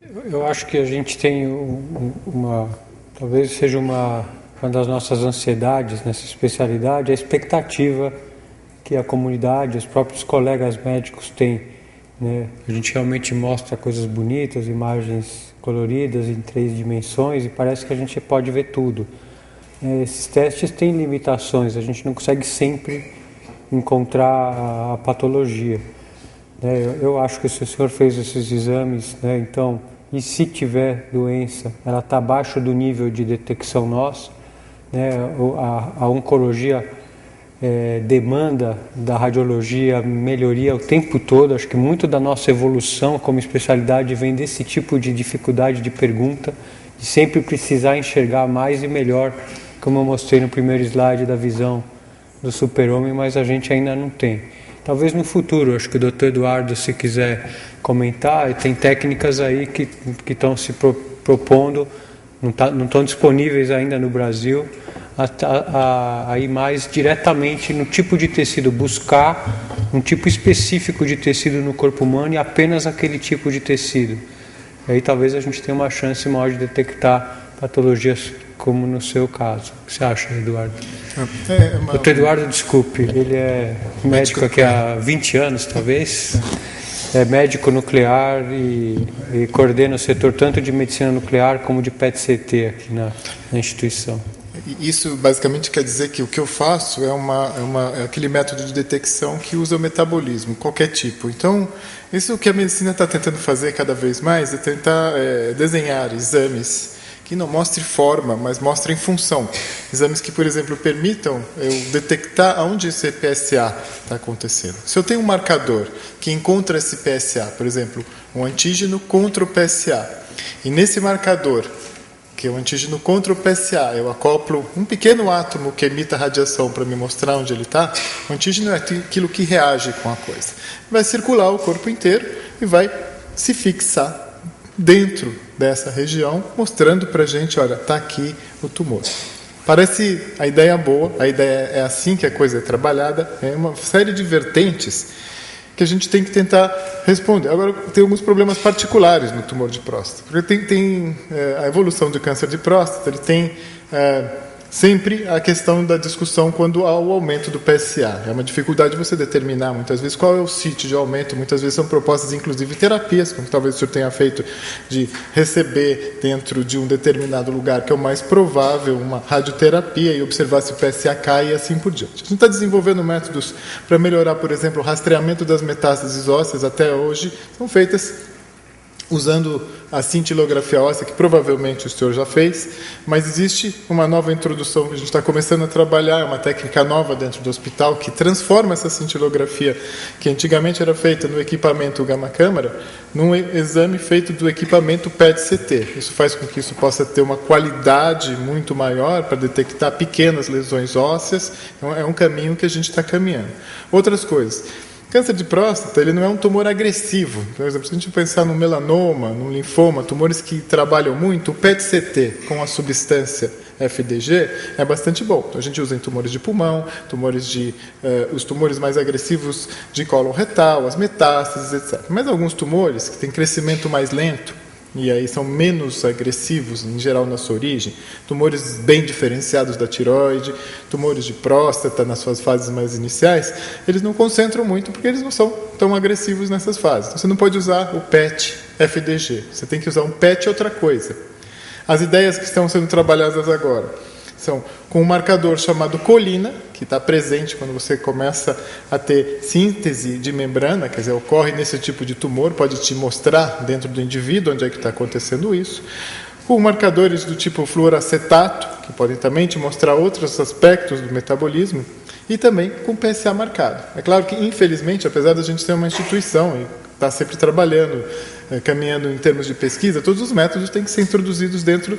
Eu acho que a gente tem talvez seja uma das nossas ansiedades nessa especialidade, a expectativa que a comunidade, os próprios colegas médicos têm, né? A gente realmente mostra coisas bonitas, imagens coloridas em 3 dimensões e parece que a gente pode ver tudo. Esses testes têm limitações, a gente não consegue sempre encontrar a patologia. Eu acho que se o senhor fez esses exames, então, e se tiver doença, ela está abaixo do nível de detecção nosso, a oncologia demanda da radiologia melhoria o tempo todo. Acho que muito da nossa evolução como especialidade vem desse tipo de dificuldade de pergunta, de sempre precisar enxergar mais e melhor, como eu mostrei no primeiro slide da visão do super-homem, mas a gente ainda não tem. Talvez no futuro, acho que o Dr. Eduardo, se quiser comentar, tem técnicas aí que estão se propondo, não estão disponíveis ainda no Brasil, a ir mais diretamente no tipo de tecido, buscar um tipo específico de tecido no corpo humano e apenas aquele tipo de tecido. E aí talvez a gente tenha uma chance maior de detectar patologias como no seu caso. O que você acha, Eduardo? Dr. Eduardo, desculpe, ele é médico aqui há 20 anos, talvez. É médico nuclear e coordena o setor tanto de medicina nuclear como de PET-CT aqui na instituição. Isso basicamente quer dizer que o que eu faço é aquele método de detecção que usa o metabolismo, qualquer tipo. Então, isso que a medicina está tentando fazer cada vez mais é tentar desenhar exames que não mostrem forma, mas mostrem função. Exames que, por exemplo, permitam eu detectar onde esse PSA está acontecendo. Se eu tenho um marcador que encontra esse PSA, por exemplo, um antígeno contra o PSA, e nesse marcador, que é o antígeno contra o PSA, eu acoplo um pequeno átomo que emita radiação para me mostrar onde ele está, o antígeno é aquilo que reage com a coisa. Vai circular o corpo inteiro e vai se fixar dentro dessa região, mostrando para a gente, olha, está aqui o tumor. Parece a ideia boa, a ideia é assim que a coisa é trabalhada, é uma série de vertentes que a gente tem que tentar responder. Agora, tem alguns problemas particulares no tumor de próstata. Porque tem a evolução do câncer de próstata, ele tem sempre a questão da discussão quando há o aumento do PSA. É uma dificuldade você determinar, muitas vezes, qual é o sítio de aumento. Muitas vezes são propostas, inclusive, terapias, como talvez o senhor tenha feito, de receber dentro de um determinado lugar, que é o mais provável, uma radioterapia e observar se o PSA cai e assim por diante. A gente está desenvolvendo métodos para melhorar, por exemplo, o rastreamento das metástases ósseas. Até hoje são feitas usando a cintilografia óssea, que provavelmente o senhor já fez, mas existe uma nova introdução que a gente está começando a trabalhar, uma técnica nova dentro do hospital, que transforma essa cintilografia, que antigamente era feita no equipamento gamma-câmara, num exame feito do equipamento PET-CT. Isso faz com que isso possa ter uma qualidade muito maior para detectar pequenas lesões ósseas. Então, é um caminho que a gente está caminhando. Outras coisas. Câncer de próstata, ele não é um tumor agressivo. Por exemplo, se a gente pensar no melanoma, no linfoma, tumores que trabalham muito, o PET-CT com a substância FDG é bastante bom. Então, a gente usa em tumores de pulmão, os tumores mais agressivos de cólon retal, as metástases, etc. Mas alguns tumores que têm crescimento mais lento, e aí são menos agressivos, em geral, na sua origem, tumores bem diferenciados da tireoide, tumores de próstata nas suas fases mais iniciais, eles não concentram muito porque eles não são tão agressivos nessas fases. Então, você não pode usar o PET-FDG, você tem que usar um PET outra coisa. As ideias que estão sendo trabalhadas agora são com um marcador chamado colina, que está presente quando você começa a ter síntese de membrana, quer dizer, ocorre nesse tipo de tumor, pode te mostrar dentro do indivíduo onde é que está acontecendo isso, com marcadores do tipo fluoracetato, que podem também te mostrar outros aspectos do metabolismo, e também com PSA marcado. É claro que, infelizmente, apesar da gente ser uma instituição e estar sempre trabalhando, caminhando em termos de pesquisa, todos os métodos têm que ser introduzidos dentro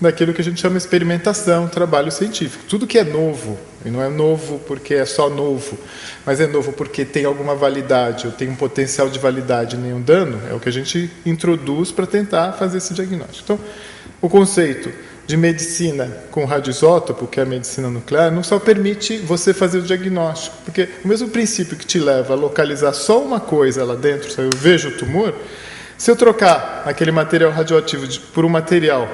daquilo que a gente chama de experimentação, trabalho científico. Tudo que é novo, e não é novo porque é só novo, mas é novo porque tem alguma validade, ou tem um potencial de validade e nenhum dano, é o que a gente introduz para tentar fazer esse diagnóstico. Então, o conceito de medicina com radioisótopo, que é a medicina nuclear, não só permite você fazer o diagnóstico, porque o mesmo princípio que te leva a localizar só uma coisa lá dentro, eu vejo o tumor, Se eu trocar aquele material radioativo por um material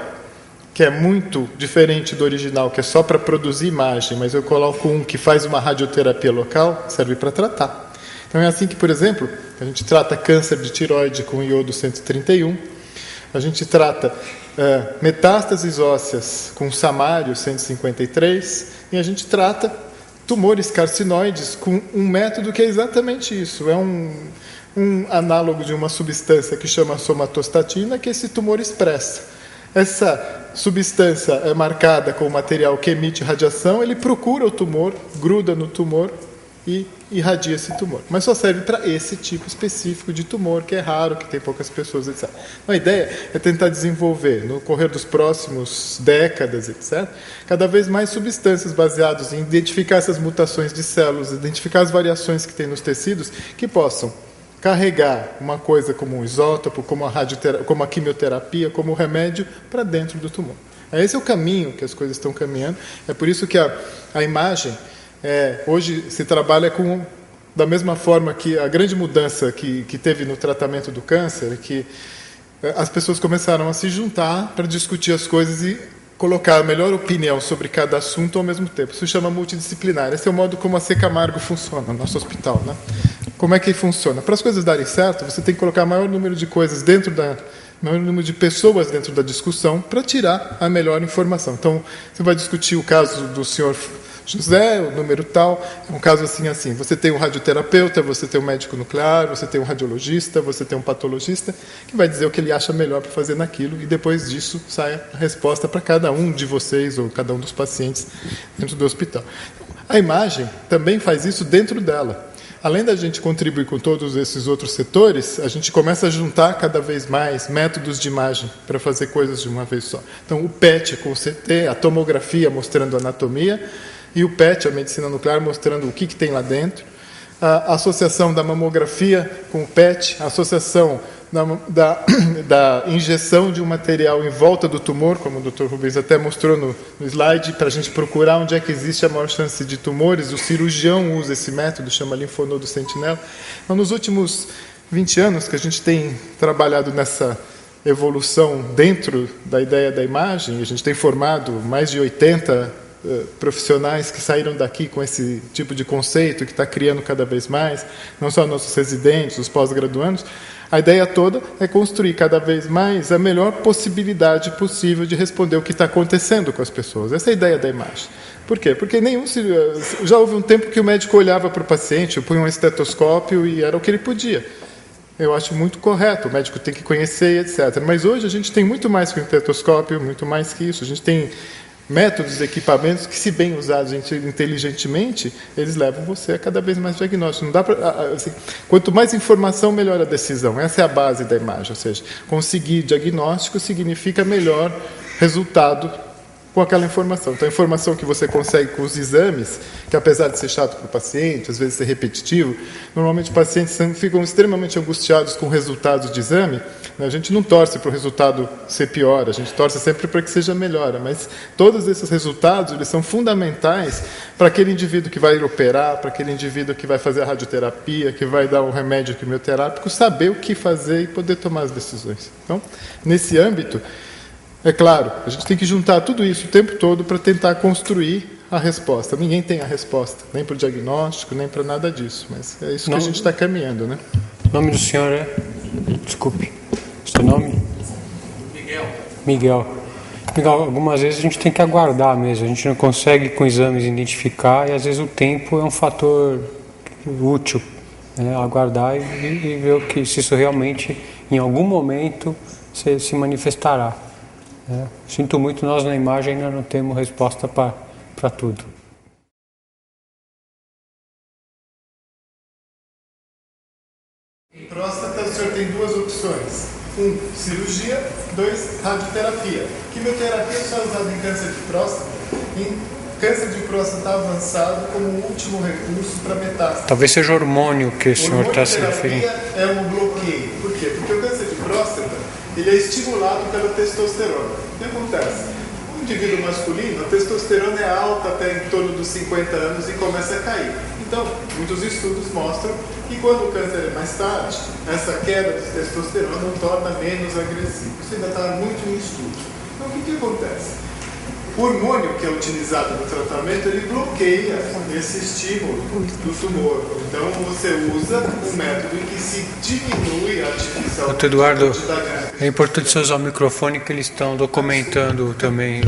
que é muito diferente do original, que é só para produzir imagem, mas eu coloco um que faz uma radioterapia local, serve para tratar. Então é assim que, por exemplo, a gente trata câncer de tireoide com iodo 131, a gente trata metástases ósseas com samário 153, e a gente trata tumores carcinoides com um método que é exatamente isso, é um análogo de uma substância que chama somatostatina, que esse tumor expressa. Essa substância é marcada com o material que emite radiação, ele procura o tumor, gruda no tumor e irradia esse tumor. Mas só serve para esse tipo específico de tumor, que é raro, que tem poucas pessoas, etc. A ideia é tentar desenvolver, no correr dos próximos décadas, etc., cada vez mais substâncias baseadas em identificar essas mutações de células, identificar as variações que tem nos tecidos, que possam carregar uma coisa como um isótopo, como a quimioterapia, como o remédio para dentro do tumor. Esse é o caminho que as coisas estão caminhando. É por isso que a imagem, hoje se trabalha da mesma forma que a grande mudança que teve no tratamento do câncer, que as pessoas começaram a se juntar para discutir as coisas e colocar a melhor opinião sobre cada assunto ao mesmo tempo. Isso se chama multidisciplinar. Esse é o modo como a C. Camargo funciona no nosso hospital, né? Como é que funciona? Para as coisas darem certo, você tem que colocar o maior número de coisas maior número de pessoas dentro da discussão para tirar a melhor informação. Então, você vai discutir o caso do senhor José, o número tal, é um caso assim. Você tem um radioterapeuta, você tem um médico nuclear, você tem um radiologista, você tem um patologista, que vai dizer o que ele acha melhor para fazer naquilo, e depois disso sai a resposta para cada um de vocês ou cada um dos pacientes dentro do hospital. A imagem também faz isso dentro dela. Além da gente contribuir com todos esses outros setores, a gente começa a juntar cada vez mais métodos de imagem para fazer coisas de uma vez só. Então, o PET com o CT, a tomografia mostrando a anatomia, e o PET, a medicina nuclear, mostrando o que tem lá dentro. A associação da mamografia com o PET, a associação da injeção de um material em volta do tumor, como o Dr. Rubens até mostrou no slide, para a gente procurar onde é que existe a maior chance de tumores. O cirurgião usa esse método, chama linfonodo sentinela. Então, nos últimos 20 anos que a gente tem trabalhado nessa evolução dentro da ideia da imagem, a gente tem formado mais de 80 profissionais que saíram daqui com esse tipo de conceito, que está criando cada vez mais, não só nossos residentes, os pós-graduandos. A ideia toda é construir cada vez mais a melhor possibilidade possível de responder o que está acontecendo com as pessoas. Essa é a ideia da imagem. Por quê? Porque já houve um tempo que o médico olhava para o paciente, punha um estetoscópio e era o que ele podia. Eu acho muito correto, o médico tem que conhecer, etc. Mas hoje a gente tem muito mais que um estetoscópio, muito mais que isso. A gente tem métodos, equipamentos que, se bem usados inteligentemente, eles levam você a cada vez mais diagnóstico. Não dá assim, quanto mais informação, melhor a decisão. Essa é a base da imagem. Ou seja, conseguir diagnóstico significa melhor resultado com aquela informação. Então, a informação que você consegue com os exames, que apesar de ser chato para o paciente, às vezes ser repetitivo, normalmente os pacientes ficam extremamente angustiados com resultados de exame. A gente não torce para o resultado ser pior, a gente torce sempre para que seja melhor, mas todos esses resultados eles são fundamentais para aquele indivíduo que vai operar, para aquele indivíduo que vai fazer a radioterapia, que vai dar um remédio quimioterápico, saber o que fazer e poder tomar as decisões. Então, nesse âmbito, é claro, a gente tem que juntar tudo isso o tempo todo para tentar construir a resposta. Ninguém tem a resposta, nem para o diagnóstico, nem para nada disso, mas é isso que a gente está caminhando, né? O nome do senhor é? Desculpe. Seu nome? Miguel. Miguel, algumas vezes a gente tem que aguardar mesmo. A gente não consegue com exames identificar e às vezes o tempo é um fator útil. Né? Aguardar e ver se isso realmente, em algum momento, se manifestará. Sinto muito, nós na imagem ainda não temos resposta para tudo. Em próstata, o senhor tem duas opções. 1, cirurgia. 2, radioterapia. Quimioterapia só é usada em câncer de próstata. Em câncer de próstata avançado como último recurso para metástase. Talvez seja o hormônio que o senhor está se referindo. É um bloqueio. Por quê? Porque o câncer de próstata ele é estimulado pela testosterona. O que acontece? O indivíduo masculino, a testosterona é alta até em torno dos 50 anos e começa a cair. Então, muitos estudos mostram que quando o câncer é mais tarde, essa queda de testosterona o torna menos agressivo. Isso ainda está muito em estudo. Então, o que acontece? O hormônio que é utilizado no tratamento, ele bloqueia esse estímulo do tumor. Então, você usa um método em que se diminui artificialmente Doutor Eduardo, a quantidade de... é importante você usar o microfone que eles estão documentando também.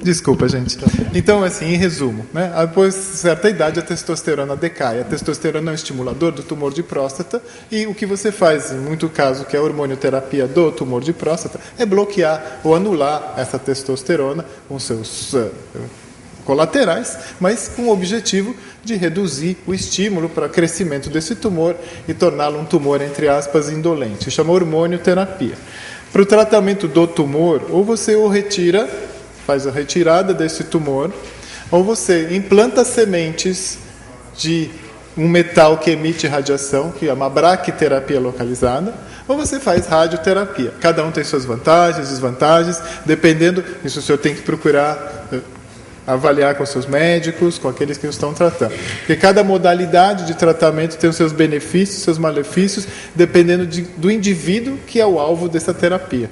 Desculpa, gente. Então, assim, em resumo, né, após certa idade a testosterona decai. A testosterona é um estimulador do tumor de próstata e o que você faz, em muito caso, que é a hormonioterapia do tumor de próstata, é bloquear ou anular essa testosterona com seus colaterais, mas com o objetivo de reduzir o estímulo para o crescimento desse tumor e torná-lo um tumor, entre aspas, indolente. Se chama hormonioterapia. Para o tratamento do tumor, ou você o retira, faz a retirada desse tumor, ou você implanta sementes de um metal que emite radiação, que é uma braquiterapia localizada, ou você faz radioterapia. Cada um tem suas vantagens, desvantagens, dependendo, isso o senhor tem que procurar avaliar com seus médicos, com aqueles que estão tratando. Porque cada modalidade de tratamento tem os seus benefícios, seus malefícios, dependendo do indivíduo que é o alvo dessa terapia.